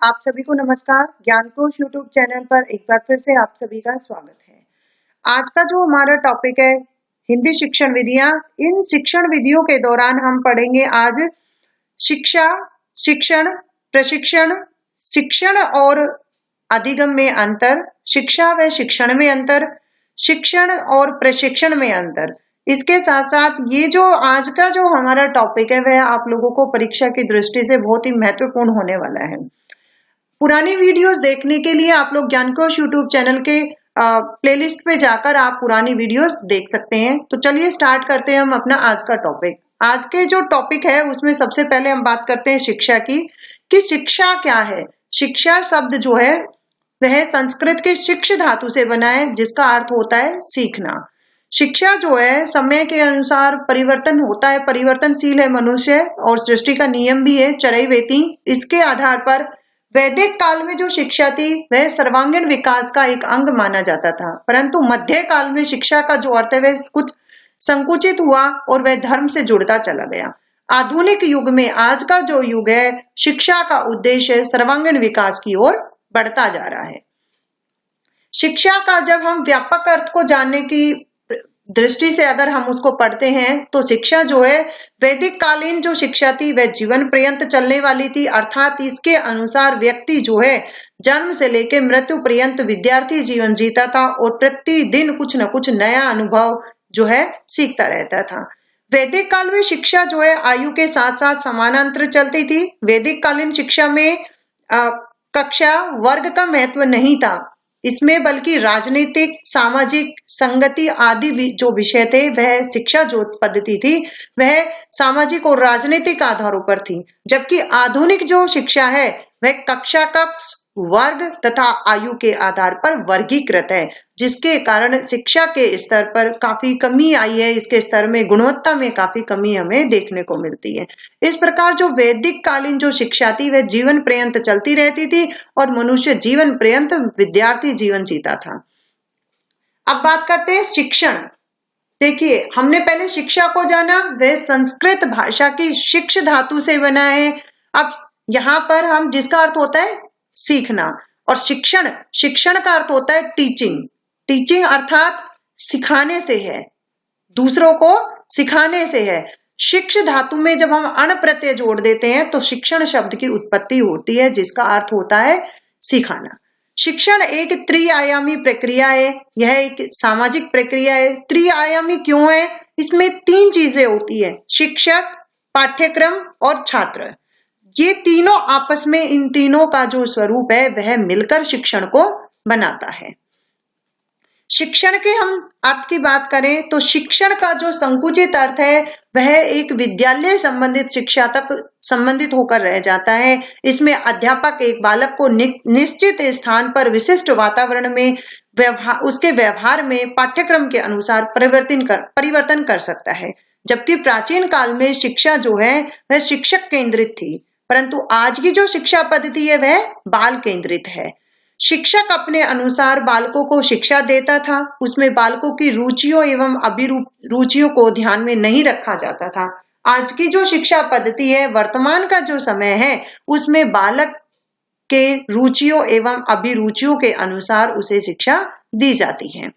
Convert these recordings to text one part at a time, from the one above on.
आप सभी को नमस्कार। ज्ञान कोश यूट्यूब चैनल पर एक बार फिर से आप सभी का स्वागत है। आज का जो हमारा टॉपिक है हिंदी शिक्षण विधियां। इन शिक्षण विधियों के दौरान हम पढ़ेंगे आज शिक्षा, शिक्षण, प्रशिक्षण, शिक्षण और अधिगम में अंतर, शिक्षा व शिक्षण में अंतर, शिक्षण और प्रशिक्षण में अंतर। इसके साथ साथ ये जो आज का जो हमारा टॉपिक है वह आप लोगों को परीक्षा की दृष्टि से बहुत ही महत्वपूर्ण होने वाला है। पुरानी वीडियोस देखने के लिए आप लोग ज्ञानकोश यूट्यूब चैनल के प्लेलिस्ट पे जाकर आप पुरानी वीडियोस देख सकते हैं। तो चलिए स्टार्ट करते हैं हम अपना आज का टॉपिक। आज के जो टॉपिक है उसमें सबसे पहले हम बात करते हैं शिक्षा की, कि शिक्षा क्या है। शिक्षा शब्द जो है वह संस्कृत के शिक्ष धातु से बना है, जिसका अर्थ होता है सीखना। शिक्षा जो है समय के अनुसार परिवर्तन होता है, परिवर्तनशील है मनुष्य, और सृष्टि का नियम भी है चरैवेति। इसके आधार पर वैदिक काल में जो शिक्षा थी वह सर्वांगीण विकास का एक अंग माना जाता था, परंतु मध्य काल में शिक्षा का जो अर्थ है वह कुछ संकुचित हुआ और वह धर्म से जुड़ता चला गया। आधुनिक युग में, आज का जो युग है, शिक्षा का उद्देश्य सर्वांगीण विकास की ओर बढ़ता जा रहा है। शिक्षा का जब हम व्यापक अर्थ को जानने की दृष्टि से अगर हम उसको पढ़ते हैं तो शिक्षा जो है वैदिक कालीन जो शिक्षा थी वह जीवन पर्यंत चलने वाली थी, अर्थात इसके अनुसार व्यक्ति जो है जन्म से लेकर मृत्यु पर्यंत विद्यार्थी जीवन जीता था और प्रतिदिन कुछ न कुछ नया अनुभव जो है सीखता रहता था। वैदिक काल में शिक्षा जो है आयु के साथ साथ समानांतर चलती थी। वैदिक कालीन शिक्षा में कक्षा वर्ग का महत्व नहीं था, इसमें बल्कि राजनीतिक, सामाजिक, संगति आदि जो विषय थे, वह शिक्षा जो पद्धति थी वह सामाजिक और राजनीतिक आधारों पर थी। जबकि आधुनिक जो शिक्षा है वह कक्षा, कक्ष, वर्ग तथा आयु के आधार पर वर्गीकृत है, जिसके कारण शिक्षा के स्तर पर काफी कमी आई है। इसके स्तर में, गुणवत्ता में काफी कमी हमें देखने को मिलती है। इस प्रकार जो वैदिक कालीन जो शिक्षा थी वह जीवन पर्यंत चलती रहती थी और मनुष्य जीवन पर्यंत विद्यार्थी जीवन जीता था। अब बात करते हैं शिक्षण। देखिए, हमने पहले शिक्षा को जाना, वह संस्कृत भाषा की शिक्ष धातु से बना है। अब यहाँ पर हम, जिसका अर्थ होता है सीखना, और शिक्षण, शिक्षण का अर्थ होता है टीचिंग। टीचिंग अर्थात सिखाने से है, दूसरों को सिखाने से है। शिक्ष धातु में जब हम अण प्रत्यय जोड़ देते हैं तो शिक्षण शब्द की उत्पत्ति होती है, जिसका अर्थ होता है सिखाना। शिक्षण एक त्रिआयामी प्रक्रिया है, यह एक सामाजिक प्रक्रिया है। त्रिआयामी क्यों है? इसमें तीन चीजें होती है, शिक्षक, पाठ्यक्रम और छात्र। ये तीनों आपस में, इन तीनों का जो स्वरूप है वह मिलकर शिक्षण को बनाता है। शिक्षण के हम अर्थ की बात करें तो शिक्षण का जो संकुचित अर्थ है वह एक विद्यालय संबंधित शिक्षा तक संबंधित होकर रह जाता है। इसमें अध्यापक एक बालक को निश्चित स्थान पर विशिष्ट वातावरण में उसके व्यवहार में पाठ्यक्रम के अनुसार परिवर्तन कर सकता है। जबकि प्राचीन काल में शिक्षा जो है वह शिक्षक केंद्रित थी, परंतु आज की जो शिक्षा पद्धति है वह बाल केंद्रित है। शिक्षक अपने अनुसार बालकों को शिक्षा देता था, उसमें बालकों की रुचियों एवं अभिरुचियों को ध्यान में नहीं रखा जाता था। आज की जो शिक्षा पद्धति है, वर्तमान का जो समय है, उसमें बालक के रुचियों एवं अभिरुचियों के अनुसार उसे शिक्षा दी जाती है।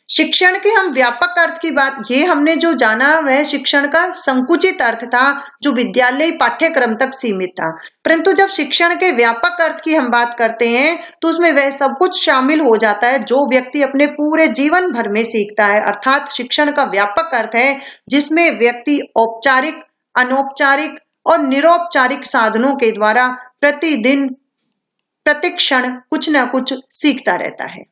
शिक्षण के हम व्यापक अर्थ की बात, ये हमने जो जाना वह शिक्षण का संकुचित अर्थ था जो विद्यालय पाठ्यक्रम तक सीमित था, परंतु जब शिक्षण के व्यापक अर्थ की हम बात करते हैं तो उसमें वह सब कुछ शामिल हो जाता है जो व्यक्ति अपने पूरे जीवन भर में सीखता है। अर्थात शिक्षण का व्यापक अर्थ है जिसमें व्यक्ति औपचारिक, अनौपचारिक और निरौपचारिक साधनों के द्वारा प्रतिदिन, प्रतिक्षण कुछ न कुछ सीखता रहता है।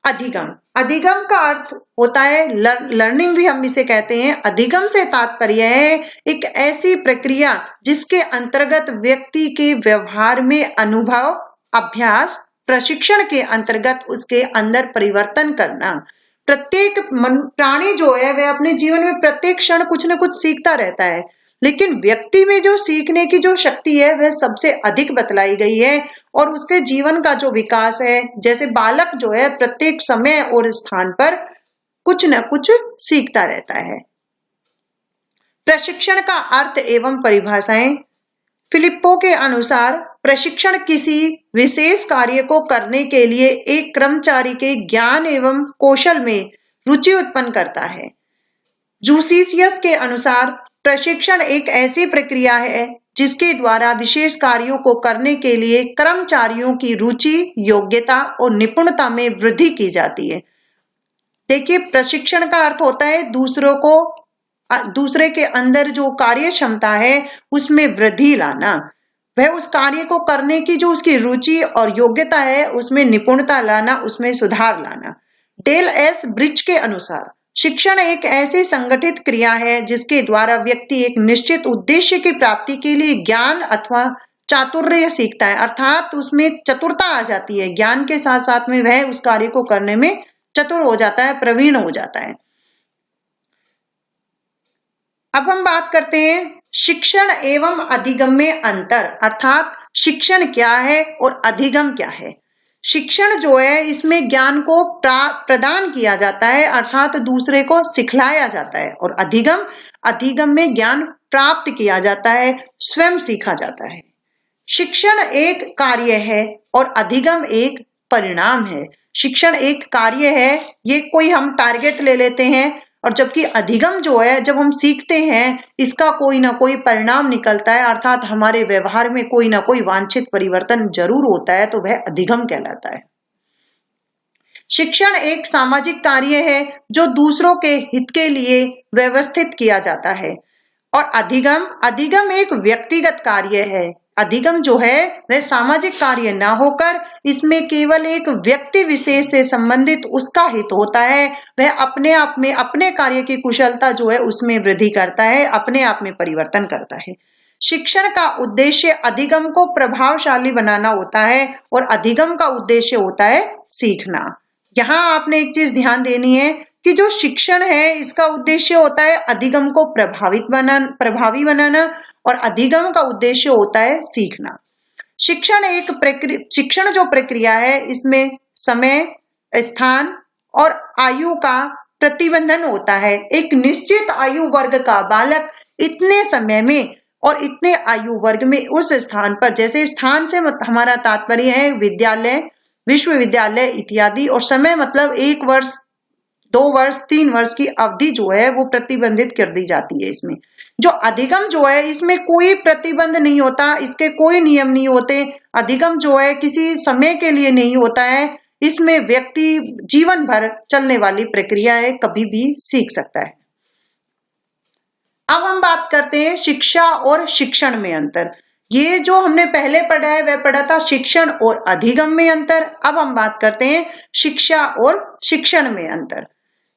अधिगम, अधिगम का अर्थ होता है लर्निंग, भी हम इसे कहते हैं। अधिगम से तात्पर्य है एक ऐसी प्रक्रिया जिसके अंतर्गत व्यक्ति के व्यवहार में अनुभव, अभ्यास, प्रशिक्षण के अंतर्गत उसके अंदर परिवर्तन करना। प्रत्येक प्राणी जो है वह अपने जीवन में प्रत्येक क्षण कुछ न कुछ सीखता रहता है, लेकिन व्यक्ति में जो सीखने की जो शक्ति है वह सबसे अधिक बतलाई गई है और उसके जीवन का जो विकास है, जैसे बालक जो है प्रत्येक समय और स्थान पर कुछ न कुछ सीखता रहता है। प्रशिक्षण का अर्थ एवं परिभाषाएं। फिलिप्पो के अनुसार प्रशिक्षण किसी विशेष कार्य को करने के लिए एक कर्मचारी के ज्ञान एवं कौशल में रुचि उत्पन्न करता है। जूसियस के अनुसार प्रशिक्षण एक ऐसी प्रक्रिया है जिसके द्वारा विशेष कार्यों को करने के लिए कर्मचारियों की रुचि, योग्यता और निपुणता में वृद्धि की जाती है। देखिए, प्रशिक्षण का अर्थ होता है दूसरे के अंदर जो कार्य क्षमता है उसमें वृद्धि लाना, वह उस कार्य को करने की जो उसकी रुचि और योग्यता है उसमें निपुणता लाना, उसमें सुधार लाना। डेल एस ब्रिज के अनुसार शिक्षण एक ऐसी संगठित क्रिया है जिसके द्वारा व्यक्ति एक निश्चित उद्देश्य की प्राप्ति के लिए ज्ञान अथवा चातुर्य सीखता है, अर्थात उसमें चतुरता आ जाती है। ज्ञान के साथ साथ में वह उस कार्य को करने में चतुर हो जाता है, प्रवीण हो जाता है। अब हम बात करते हैं शिक्षण एवं अधिगम में अंतर, अर्थात शिक्षण क्या है और अधिगम क्या है। शिक्षण जो है इसमें ज्ञान को प्रदान किया जाता है, अर्थात दूसरे को सिखलाया जाता है, और अधिगम में ज्ञान प्राप्त किया जाता है, स्वयं सीखा जाता है। शिक्षण एक कार्य है और अधिगम एक परिणाम है। शिक्षण एक कार्य है, ये कोई हम टारगेट ले लेते हैं, और जबकि अधिगम जो है जब हम सीखते हैं इसका कोई ना कोई परिणाम निकलता है, अर्थात हमारे व्यवहार में कोई ना कोई वांछित परिवर्तन जरूर होता है, तो वह अधिगम कहलाता है। शिक्षण एक सामाजिक कार्य है जो दूसरों के हित के लिए व्यवस्थित किया जाता है, और अधिगम एक व्यक्तिगत कार्य है। अधिगम जो है वह सामाजिक कार्य ना होकर इसमें केवल एक व्यक्ति विशेष से संबंधित उसका हित होता है। वह अपने आप में अपने कार्य की कुशलता जो है उसमें वृद्धि करता है, अपने आप में परिवर्तन करता है। शिक्षण का उद्देश्य अधिगम को प्रभावशाली बनाना होता है और अधिगम का उद्देश्य होता है सीखना। यहाँ आपने एक चीज ध्यान देनी है कि जो शिक्षण है इसका उद्देश्य होता है अधिगम को प्रभावी बनाना, और अधिगम का उद्देश्य होता है सीखना। शिक्षण जो प्रक्रिया है इसमें समय, स्थान और आयु का प्रतिबंधन होता है। एक निश्चित आयु वर्ग का बालक इतने समय में और इतने आयु वर्ग में उस स्थान पर, जैसे स्थान से हमारा तात्पर्य है विद्यालय, विश्वविद्यालय इत्यादि, और समय मतलब 1 वर्ष, 2 वर्ष, 3 वर्ष की अवधि जो है वो प्रतिबंधित कर दी जाती है। इसमें जो अधिगम जो है इसमें कोई प्रतिबंध नहीं होता, इसके कोई नियम नहीं होते। अधिगम जो है किसी समय के लिए नहीं होता है, इसमें व्यक्ति जीवन भर चलने वाली प्रक्रिया है, कभी भी सीख सकता है। अब हम बात करते हैं शिक्षा और शिक्षण में अंतर। ये जो हमने पहले पढ़ा है वह पढ़ा था शिक्षण और अधिगम में अंतर। अब हम बात करते हैं शिक्षा और शिक्षण में अंतर।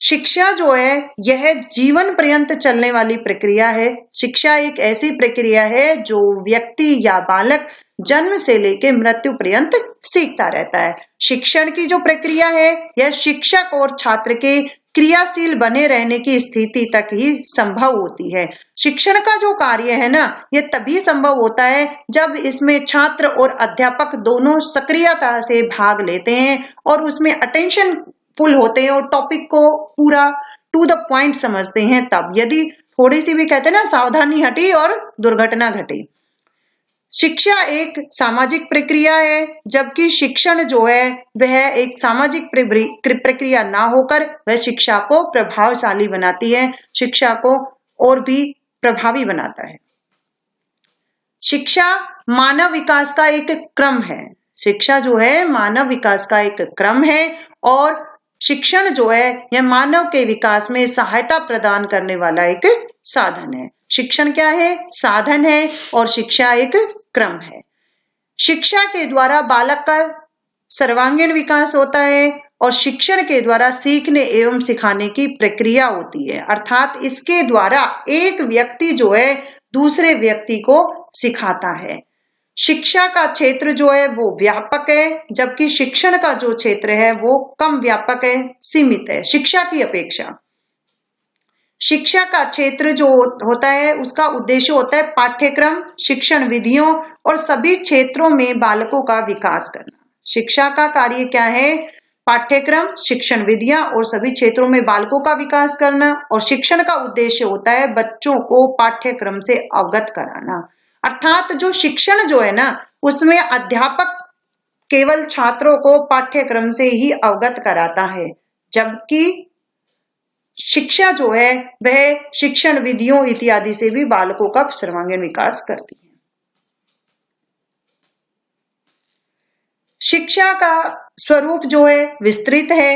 शिक्षा जो है यह जीवन पर्यंत चलने वाली प्रक्रिया है। शिक्षा एक ऐसी प्रक्रिया है जो व्यक्ति या बालक जन्म से लेकर मृत्यु पर्यंत सीखता रहता है। शिक्षण की जो प्रक्रिया है यह शिक्षक और छात्र के क्रियाशील बने रहने की स्थिति तक ही संभव होती है। शिक्षण का जो कार्य है ना, यह तभी संभव होता है जब इसमें छात्र और अध्यापक दोनों सक्रियता से भाग लेते हैं और उसमें अटेंशन फुल होते हैं और टॉपिक को पूरा टू द पॉइंट समझते हैं। तब यदि थोड़ी सी भी कहते हैं ना सावधानी हटी और दुर्घटना घटी। शिक्षा एक सामाजिक प्रक्रिया है, जबकि शिक्षण जो है वह एक सामाजिक प्रक्रिया ना होकर वह शिक्षा को प्रभावशाली बनाती है, शिक्षा को और भी प्रभावी बनाता है। शिक्षा मानव विकास का एक क्रम है। शिक्षा जो है मानव विकास का एक क्रम है, और शिक्षण जो है यह मानव के विकास में सहायता प्रदान करने वाला एक साधन है। शिक्षण क्या है? साधन है, और शिक्षा एक क्रम है। शिक्षा के द्वारा बालक का सर्वांगीण विकास होता है, और शिक्षण के द्वारा सीखने एवं सिखाने की प्रक्रिया होती है, अर्थात इसके द्वारा एक व्यक्ति जो है दूसरे व्यक्ति को सिखाता है। शिक्षा का क्षेत्र जो है वो व्यापक है, जबकि शिक्षण का जो क्षेत्र है वो कम व्यापक है, सीमित है शिक्षा की अपेक्षा। शिक्षा का क्षेत्र जो होता है उसका उद्देश्य होता है पाठ्यक्रम, शिक्षण विधियों और सभी क्षेत्रों में बालकों का विकास करना। शिक्षा का कार्य क्या है? पाठ्यक्रम, शिक्षण विधियां और सभी क्षेत्रों में बालकों का विकास करना। और शिक्षण का उद्देश्य होता है बच्चों को पाठ्यक्रम से अवगत कराना, अर्थात जो शिक्षण जो है ना, उसमें अध्यापक केवल छात्रों को पाठ्यक्रम से ही अवगत कराता है, जबकि शिक्षा जो है वह शिक्षण विधियों इत्यादि से भी बालकों का सर्वांगीण विकास करती है। शिक्षा का स्वरूप जो है विस्तृत है,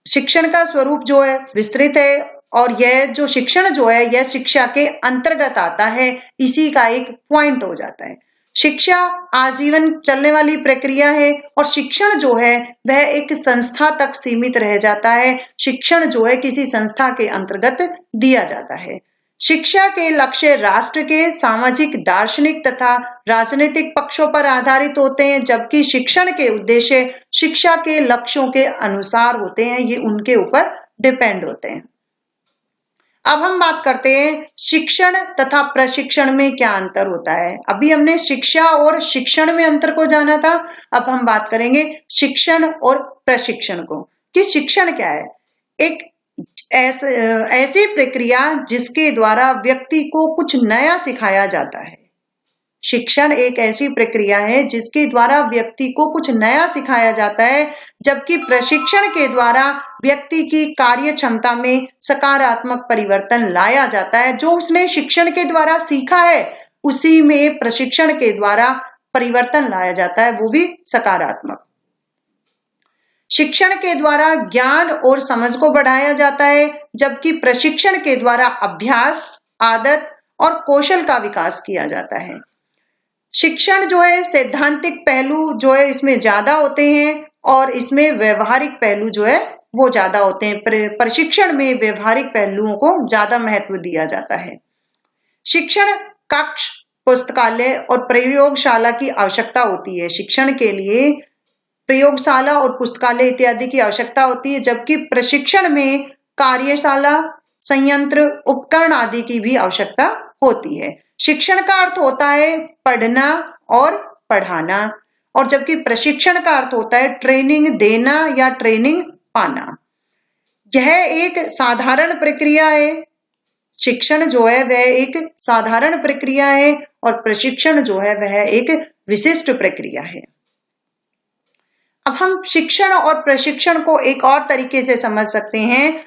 शिक्षण का स्वरूप जो है विस्तृत है, और यह जो शिक्षण जो है यह शिक्षा के अंतर्गत आता है, इसी का एक पॉइंट हो जाता है। शिक्षा आजीवन चलने वाली प्रक्रिया है, और शिक्षण जो है वह एक संस्था तक सीमित रह जाता है। शिक्षण जो है किसी संस्था के अंतर्गत दिया जाता है। शिक्षा के लक्ष्य राष्ट्र के सामाजिक, दार्शनिक तथा राजनीतिक पक्षों पर आधारित होते हैं, जबकि शिक्षण के उद्देश्य शिक्षा के लक्ष्यों के अनुसार होते हैं, ये उनके ऊपर डिपेंड होते हैं। अब हम बात करते हैं शिक्षण तथा प्रशिक्षण में क्या अंतर होता है। अभी हमने शिक्षा और शिक्षण में अंतर को जाना था, अब हम बात करेंगे शिक्षण और प्रशिक्षण को, कि शिक्षण क्या है। एक ऐसी प्रक्रिया जिसके द्वारा व्यक्ति को कुछ नया सिखाया जाता है। शिक्षण एक ऐसी प्रक्रिया है जिसके द्वारा व्यक्ति को कुछ नया सिखाया जाता है, जबकि प्रशिक्षण के द्वारा व्यक्ति की कार्य क्षमता में सकारात्मक परिवर्तन लाया जाता है। जो उसने शिक्षण के द्वारा सीखा है उसी में प्रशिक्षण के द्वारा परिवर्तन लाया जाता है, वो भी सकारात्मक। शिक्षण के द्वारा ज्ञान और समझ को बढ़ाया जाता है, जबकि प्रशिक्षण के द्वारा अभ्यास, आदत और कौशल का विकास किया जाता है। शिक्षण जो है सैद्धांतिक पहलू जो है इसमें ज्यादा होते हैं, और इसमें व्यवहारिक पहलू जो है वो ज्यादा होते हैं। प्रशिक्षण में व्यवहारिक पहलुओं को ज्यादा महत्व दिया जाता है। शिक्षण कक्ष, पुस्तकालय और प्रयोगशाला की आवश्यकता होती है। शिक्षण के लिए प्रयोगशाला और पुस्तकालय इत्यादि की आवश्यकता होती है, जबकि प्रशिक्षण में कार्यशाला, संयंत्र, उपकरण आदि की भी आवश्यकता होती है। शिक्षण का अर्थ होता है पढ़ना और पढ़ाना, और जबकि प्रशिक्षण का अर्थ होता है ट्रेनिंग देना या ट्रेनिंग पाना। यह एक साधारण प्रक्रिया है। शिक्षण जो है वह एक साधारण प्रक्रिया है, और प्रशिक्षण जो है वह एक विशिष्ट प्रक्रिया है। अब हम शिक्षण और प्रशिक्षण को एक और तरीके से समझ सकते हैं।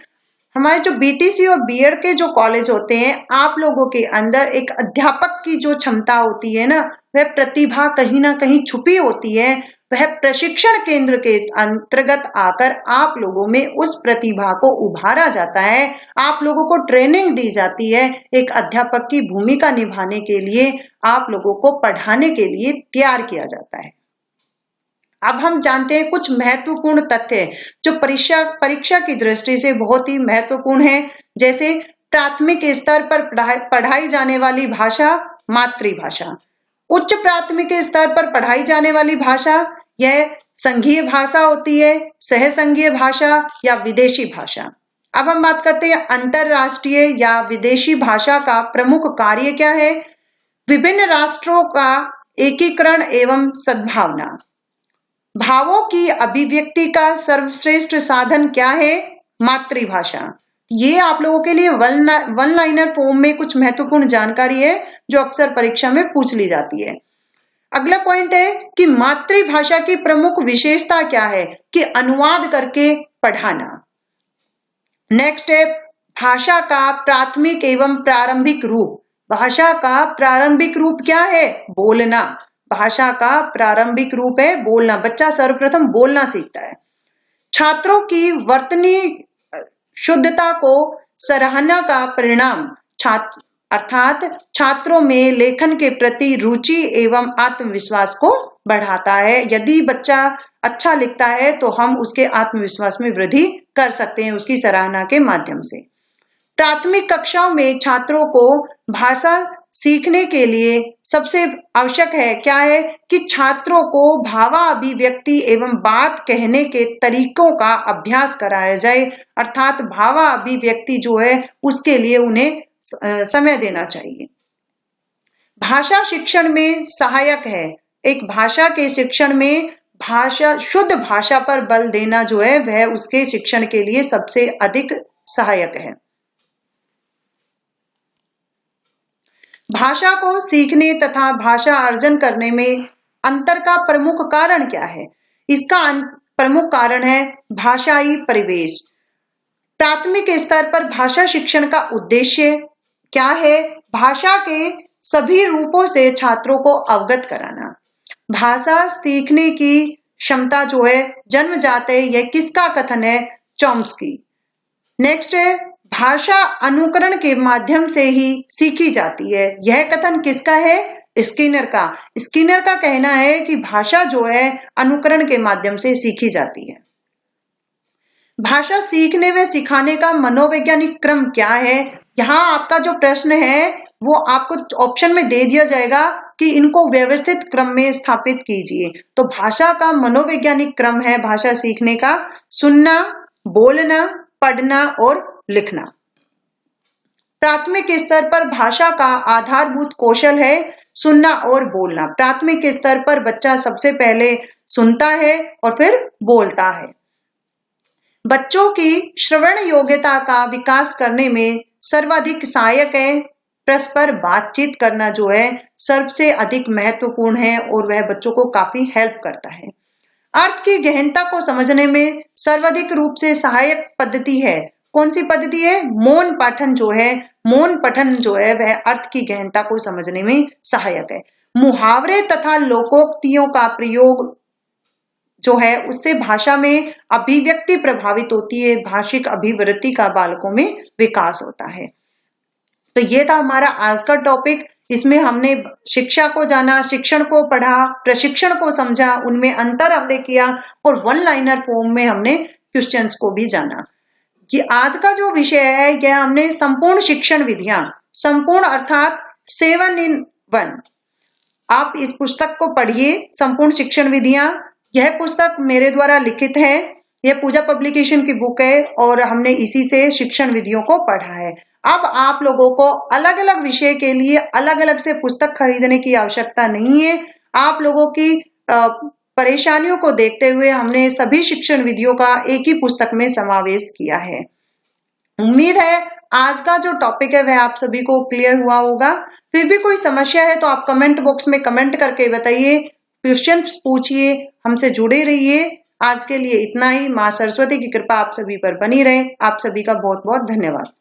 हमारे जो बीटीसी और बीएड के जो कॉलेज होते हैं, आप लोगों के अंदर एक अध्यापक की जो क्षमता होती है ना, वह प्रतिभा कहीं ना कहीं छुपी होती है। वह प्रशिक्षण केंद्र के अंतर्गत आकर आप लोगों में उस प्रतिभा को उभारा जाता है। आप लोगों को ट्रेनिंग दी जाती है। एक अध्यापक की भूमिका निभाने के लिए आप लोगों को पढ़ाने के लिए तैयार किया जाता है। अब हम जानते हैं कुछ महत्वपूर्ण तथ्य जो परीक्षा की दृष्टि से बहुत ही महत्वपूर्ण है। जैसे प्राथमिक स्तर पर पढ़ाई जाने वाली भाषा मातृभाषा, उच्च प्राथमिक स्तर पर पढ़ाई जाने वाली भाषा यह संघीय भाषा होती है, सहसंघीय भाषा या विदेशी भाषा। अब हम बात करते हैं अंतरराष्ट्रीय या विदेशी भाषा का प्रमुख कार्य क्या है। विभिन्न राष्ट्रों का एकीकरण एवं सद्भावना। भावों की अभिव्यक्ति का सर्वश्रेष्ठ साधन क्या है। मातृभाषा। ये आप लोगों के लिए वन लाइनर फॉर्म में कुछ महत्वपूर्ण जानकारी है जो अक्सर परीक्षा में पूछ ली जाती है। अगला पॉइंट है कि मातृभाषा की प्रमुख विशेषता क्या है, कि अनुवाद करके पढ़ाना। नेक्स्ट है भाषा का प्राथमिक एवं प्रारंभिक रूप। भाषा का प्रारंभिक रूप क्या है, बोलना। भाषा का प्रारंभिक रूप है बोलना। बच्चा सर्वप्रथम बोलना सीखता है। छात्रों की वर्तनी शुद्धता को सराहना का परिणाम, अर्थात छात्रों में लेखन के प्रति रुचि एवं आत्मविश्वास को बढ़ाता है। यदि बच्चा अच्छा लिखता है तो हम उसके आत्मविश्वास में वृद्धि कर सकते हैं उसकी सराहना के माध्यम से। प्राथमिक कक्षाओं में छात्रों को भाषा सीखने के लिए सबसे आवश्यक है क्या है कि छात्रों को भावाभिव्यक्ति एवं बात कहने के तरीकों का अभ्यास कराया जाए। अर्थात भावाभिव्यक्ति जो है उसके लिए उन्हें समय देना चाहिए। भाषा शिक्षण में सहायक है। एक भाषा के शिक्षण में शुद्ध भाषा पर बल देना जो है वह उसके शिक्षण के लिए सबसे अधिक सहायक है। भाषा को सीखने तथा भाषा अर्जन करने में अंतर का प्रमुख कारण क्या है? इसका प्रमुख कारण है भाषाई परिवेश। प्राथमिक स्तर पर भाषा शिक्षण का उद्देश्य क्या है? भाषा के सभी रूपों से छात्रों को अवगत कराना। भाषा सीखने की क्षमता जो है जन्मजात है, यह किसका कथन है? चॉम्स्की। नेक्स्ट है भाषा अनुकरण के माध्यम से ही सीखी जाती है, यह कथन किसका है? स्किनर का। स्किनर का कहना है कि भाषा जो है अनुकरण के माध्यम से सीखी जाती है। भाषा सीखने व सिखाने का मनोवैज्ञानिक क्रम क्या है? यहाँ आपका जो प्रश्न है वो आपको ऑप्शन में दे दिया जाएगा कि इनको व्यवस्थित क्रम में स्थापित कीजिए। तो भाषा का मनोवैज्ञानिक क्रम है भाषा सीखने का सुनना, बोलना, पढ़ना और लिखना। प्राथमिक स्तर पर भाषा का आधारभूत कौशल है सुनना और बोलना। प्राथमिक स्तर पर बच्चा सबसे पहले सुनता है और फिर बोलता है। बच्चों की श्रवण योग्यता का विकास करने में सर्वाधिक सहायक है परस्पर बातचीत करना जो है सबसे अधिक महत्वपूर्ण है और वह बच्चों को काफी हेल्प करता है। अर्थ की गहनता को समझने में सर्वाधिक रूप से सहायक पद्धति है। कौन सी पद्धति है? मौन पठन जो है, मौन पठन जो है वह अर्थ की गहनता को समझने में सहायक है। मुहावरे तथा लोकोक्तियों का प्रयोग जो है उससे भाषा में अभिव्यक्ति प्रभावित होती है, भाषिक अभिवृत्ति का बालकों में विकास होता है। तो ये था हमारा आज का टॉपिक। इसमें हमने शिक्षा को जाना, शिक्षण को पढ़ा, प्रशिक्षण को समझा, उनमें अंतर हमने किया और वन लाइनर फॉर्म में हमने क्वेश्चंस को भी जाना। कि आज का जो विषय है यह हमने संपूर्ण शिक्षण विधियां, संपूर्ण अर्थात 7 in 1। आप इस पुस्तक को पढ़िए, संपूर्ण शिक्षण विधियां। यह पुस्तक मेरे द्वारा लिखित है, यह पूजा पब्लिकेशन की बुक है और हमने इसी से शिक्षण विधियों को पढ़ा है। अब आप लोगों को अलग अलग विषय के लिए अलग अलग से पुस्तक खरीदने की आवश्यकता नहीं है। आप लोगों की परेशानियों को देखते हुए हमने सभी शिक्षण विधियों का एक ही पुस्तक में समावेश किया है। उम्मीद है आज का जो टॉपिक है वह आप सभी को क्लियर हुआ होगा। फिर भी कोई समस्या है तो आप कमेंट बॉक्स में कमेंट करके बताइए, क्वेश्चन पूछिए, हमसे जुड़े रहिए। आज के लिए इतना ही। मां सरस्वती की कृपा आप सभी पर बनी रहे। आप सभी का बहुत बहुत धन्यवाद।